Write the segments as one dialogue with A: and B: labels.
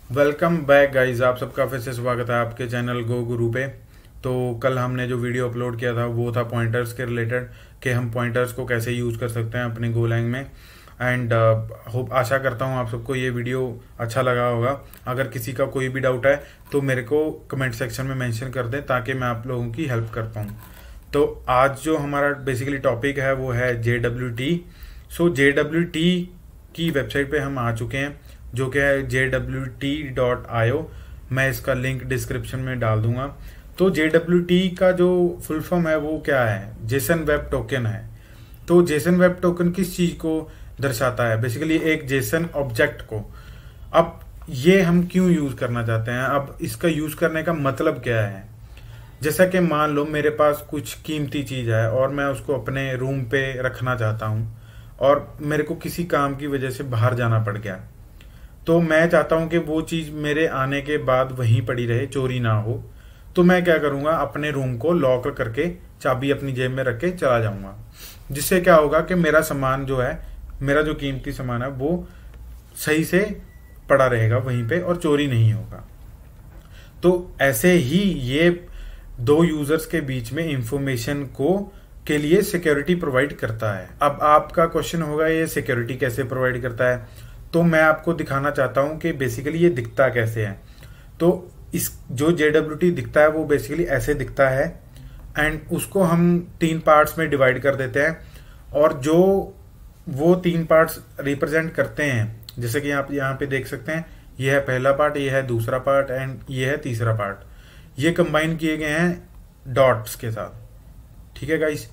A: Welcome back guys, आप सबका फिर से स्वागत है आपके चैनल गो गुरु पे। तो कल हमने जो वीडियो अपलोड किया था वो था पॉइंटर्स के रिलेटेड, कि हम पॉइंटर्स को कैसे यूज कर सकते हैं अपने गोलैंग में। एंड होप आशा करता हूँ आप सबको ये वीडियो अच्छा लगा होगा। अगर किसी का कोई भी डाउट है तो मेरे को कमेंट सेक्शन में मेंशन कर दें ताकि मैं आप लोगों की हेल्प कर पाऊँ। तो आज जो हमारा बेसिकली टॉपिक है वो है JWT। सो JWT की वेबसाइट पे हम आ चुके हैं, जो कि है jwt.io। मैं इसका लिंक डिस्क्रिप्शन में डाल दूंगा। तो JWT का जो फुल फॉर्म है वो क्या है? जेसन वेब टोकन है। तो जेसन वेब टोकन किस चीज को दर्शाता है? बेसिकली एक जेसन ऑब्जेक्ट को। अब ये हम क्यों यूज करना चाहते हैं, अब इसका यूज करने का मतलब क्या है? जैसा कि मान लो मेरे पास कुछ कीमती चीज है और मैं उसको अपने रूम पे रखना चाहता हूं और मेरे को किसी काम की वजह से बाहर जाना पड़ गया, तो मैं चाहता हूं कि वो चीज मेरे आने के बाद वहीं पड़ी रहे, चोरी ना हो। तो मैं क्या करूंगा, अपने रूम को लॉक करके चाबी अपनी जेब में रख के चला जाऊंगा। जिससे क्या होगा कि मेरा सामान जो है, मेरा जो कीमती सामान है वो सही से पड़ा रहेगा वहीं पे और चोरी नहीं होगा। तो ऐसे ही ये दो यूजर्स के बीच में इंफॉर्मेशन को के लिए सिक्योरिटी प्रोवाइड करता है। अब आपका क्वेश्चन होगा ये सिक्योरिटी कैसे प्रोवाइड करता है? तो मैं आपको दिखाना चाहता हूं कि बेसिकली ये दिखता कैसे है। तो इस जो JWT दिखता है वो बेसिकली ऐसे दिखता है एंड उसको हम 3 पार्ट्स में डिवाइड कर देते हैं। और जो वो 3 पार्ट्स रिप्रेजेंट करते हैं, जैसे कि आप यहाँ पे देख सकते हैं, ये है पहला पार्ट, ये है दूसरा पार्ट एंड ये है तीसरा पार्ट। ये कंबाइन किए गए हैं डॉट्स के साथ। ठीक है गाइस,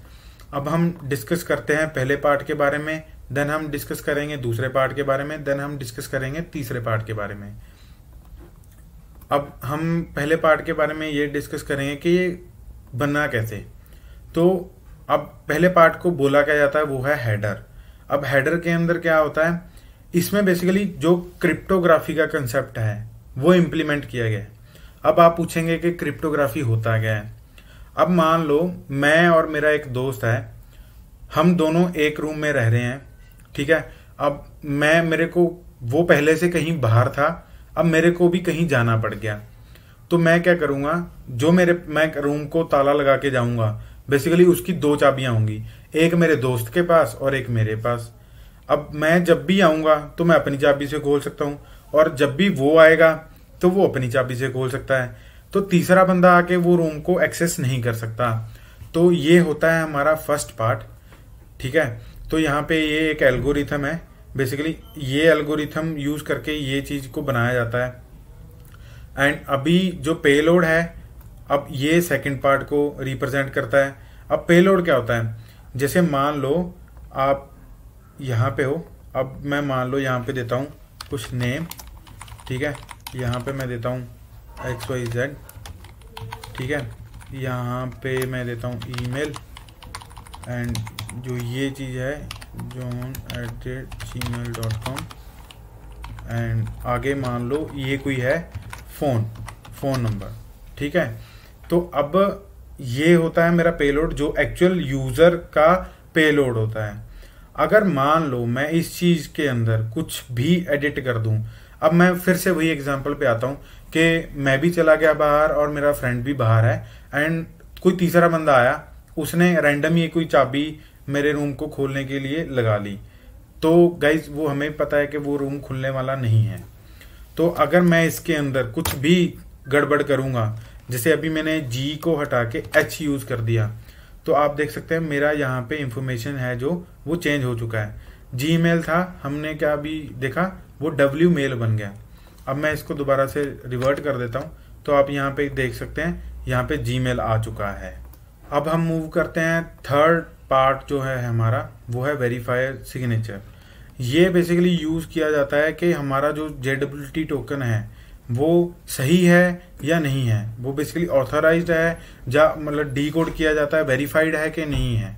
A: अब हम डिस्कस करते हैं पहले पार्ट के बारे में, देन हम डिस्कस करेंगे दूसरे पार्ट के बारे में, देन हम डिस्कस करेंगे तीसरे पार्ट के बारे में। अब हम पहले पार्ट के बारे में ये डिस्कस करेंगे कि ये बनना कैसे। तो अब पहले पार्ट को बोला क्या जाता है वो है हेडर। अब हेडर के अंदर क्या होता है, इसमें बेसिकली जो क्रिप्टोग्राफी का कंसेप्ट है वो इम्प्लीमेंट किया गया है। अब आप पूछेंगे कि क्रिप्टोग्राफी होता क्या है। अब मान लो मैं और मेरा एक दोस्त है, हम दोनों एक रूम में रह रहे हैं। ठीक है, अब मेरे को वो पहले से कहीं बाहर था, अब मेरे को भी कहीं जाना पड़ गया। तो मैं क्या करूंगा, मैं रूम को ताला लगा के जाऊंगा। बेसिकली उसकी 2 चाबियां होंगी, एक मेरे दोस्त के पास और एक मेरे पास। अब मैं जब भी आऊंगा तो मैं अपनी चाबी से खोल सकता हूं और जब भी वो आएगा तो वो अपनी चाबी से खोल सकता है। तो तीसरा बंदा आके वो रूम को एक्सेस नहीं कर सकता। तो ये होता है हमारा फर्स्ट पार्ट। ठीक है, तो यहाँ पे ये एक एल्गोरिथम है। बेसिकली ये एल्गोरिथम यूज करके ये चीज को बनाया जाता है। एंड अभी जो पेलोड है, अब ये सेकंड पार्ट को रिप्रेजेंट करता है। अब पेलोड क्या होता है, जैसे मान लो आप यहाँ पे हो, अब मैं मान लो यहाँ पे देता हूँ कुछ नेम। ठीक है, यहाँ पे मैं देता हूँ XYZ। ठीक है, यहाँ पे मैं देता हूँ ईमेल एंड जो ये चीज़ है john@gmail.com एंड आगे मान लो ये कोई है फोन नंबर। ठीक है, तो अब ये होता है मेरा पेलोड, जो एक्चुअल यूजर का पेलोड होता है। अगर मान लो मैं इस चीज के अंदर कुछ भी एडिट कर दूं, अब मैं फिर से वही एग्जांपल पे आता हूं कि मैं भी चला गया बाहर और मेरा फ्रेंड भी बाहर है एंड कोई तीसरा बंदा आया, उसने रैंडम ही कोई चाबी मेरे रूम को खोलने के लिए लगा ली। तो गाइज वो हमें पता है कि वो रूम खुलने वाला नहीं है। तो अगर मैं इसके अंदर कुछ भी गड़बड़ करूंगा, जैसे अभी मैंने G को हटा के H यूज कर दिया, तो आप देख सकते हैं मेरा यहाँ पे इंफॉर्मेशन है जो वो चेंज हो चुका है। Gmail था, हमने क्या अभी देखा, वो W मेल बन गया। अब मैं इसको दोबारा से रिवर्ट कर देता हूँ तो आप यहाँ पे देख सकते हैं यहाँ पे Gmail आ चुका है। अब हम मूव करते हैं, थर्ड पार्ट जो है हमारा वो है वेरीफायर सिग्नेचर। ये बेसिकली यूज किया जाता है कि हमारा जो JWT टोकन है वो सही है या नहीं है, वो बेसिकली ऑथराइज्ड है या मतलब डीकोड किया जाता है, वेरीफाइड है कि नहीं है।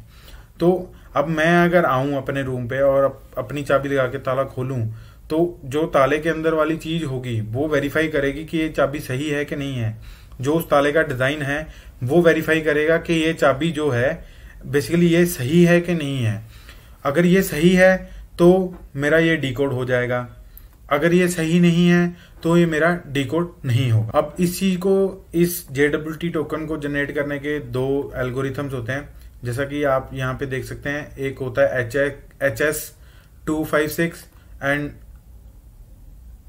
A: तो अब मैं अगर आऊं अपने रूम पे और अपनी चाबी लगा के ताला खोलूं, तो जो ताले के अंदर वाली चीज होगी वो वेरीफाई करेगी कि ये चाबी सही है कि नहीं है। जो उस ताले का डिजाइन है वो वेरीफाई करेगा कि ये चाबी जो है बेसिकली ये सही है कि नहीं है। अगर ये सही है तो मेरा ये डिकोड हो जाएगा। अगर ये सही नहीं है तो ये मेरा डिकोड नहीं होगा। अब इस चीज को, इस JWT टोकन को जनरेट करने के दो एल्गोरिथम्स होते हैं, जैसा कि आप यहाँ पे देख सकते हैं। एक होता है HS256 एंड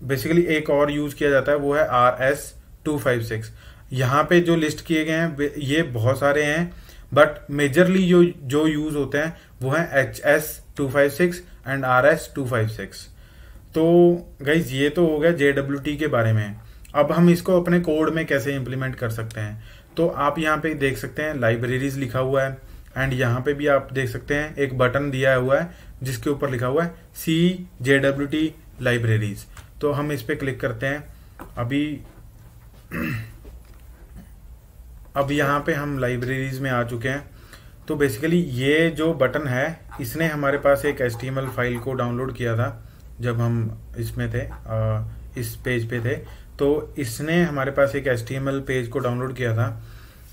A: बेसिकली एक और यूज किया जाता है वो है RS256। यहाँ पे जो लिस्ट किए गए हैं ये बहुत सारे हैं, बट मेजरली जो यूज होते हैं वो है HS256 एंड RS256। तो गाइज ये तो हो गया JWT के बारे में। अब हम इसको अपने कोड में कैसे इंप्लीमेंट कर सकते हैं, तो आप यहाँ पे देख सकते हैं लाइब्रेरीज लिखा हुआ है, एंड यहाँ पे भी आप देख सकते हैं एक बटन दिया हुआ है जिसके ऊपर लिखा हुआ है CJWT लाइब्रेरीज। तो हम इस पे क्लिक करते हैं। अब यहाँ पे हम लाइब्रेरीज में आ चुके हैं। तो बेसिकली ये जो बटन है इसने हमारे पास एक HTML फाइल को डाउनलोड किया था जब हम इसमें थे, इस पेज पे थे। तो इसने हमारे पास एक HTML पेज को डाउनलोड किया था।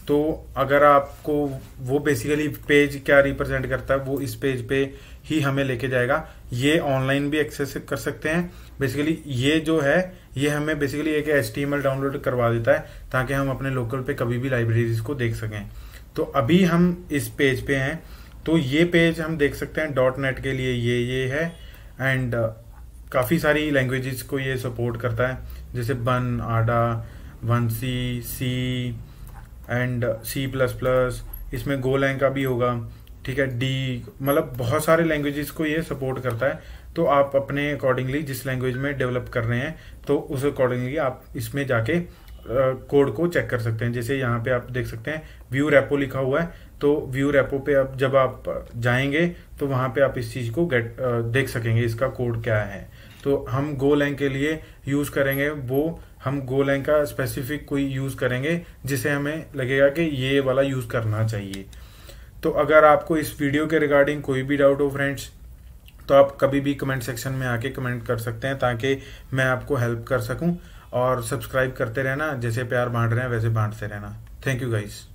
A: तो अगर आपको वो बेसिकली पेज क्या रिप्रेजेंट करता है वो इस पेज पे ही हमें लेके जाएगा। ये ऑनलाइन भी एक्सेस कर सकते हैं। बेसिकली ये जो है ये हमें बेसिकली एक HTML डाउनलोड करवा देता है ताकि हम अपने लोकल पे कभी भी लाइब्रेरीज को देख सकें। तो अभी हम इस पेज पे हैं। तो ये पेज हम देख सकते हैं .NET के लिए ये है, एंड काफ़ी सारी लैंग्वेजेस को ये सपोर्ट करता है, जैसे बन, आडा, 1C, C एंड C++। इसमें गोलैंग का भी होगा, ठीक है, D, मतलब बहुत सारे लैंग्वेजेस को ये सपोर्ट करता है। तो आप अपने अकॉर्डिंगली जिस लैंग्वेज में डेवलप कर रहे हैं तो उस अकॉर्डिंगली आप इसमें जाके कोड को चेक कर सकते हैं। जैसे यहाँ पे आप देख सकते हैं व्यू रेपो लिखा हुआ है। तो व्यू रेपो पे अब जब आप जाएंगे तो वहां पे आप इस चीज को देख सकेंगे इसका कोड क्या है। तो हम गोलैंग के लिए यूज करेंगे हम गोलैंग का स्पेसिफिक कोई यूज करेंगे जिसे हमें लगेगा कि ये वाला यूज करना चाहिए। तो अगर आपको इस वीडियो के रिगार्डिंग कोई भी डाउट हो फ्रेंड्स, तो आप कभी भी कमेंट सेक्शन में आके कमेंट कर सकते हैं ताकि मैं आपको हेल्प कर सकूं। और सब्सक्राइब करते रहना, जैसे प्यार बांट रहे हैं वैसे बांटते रहना। Thank you guys.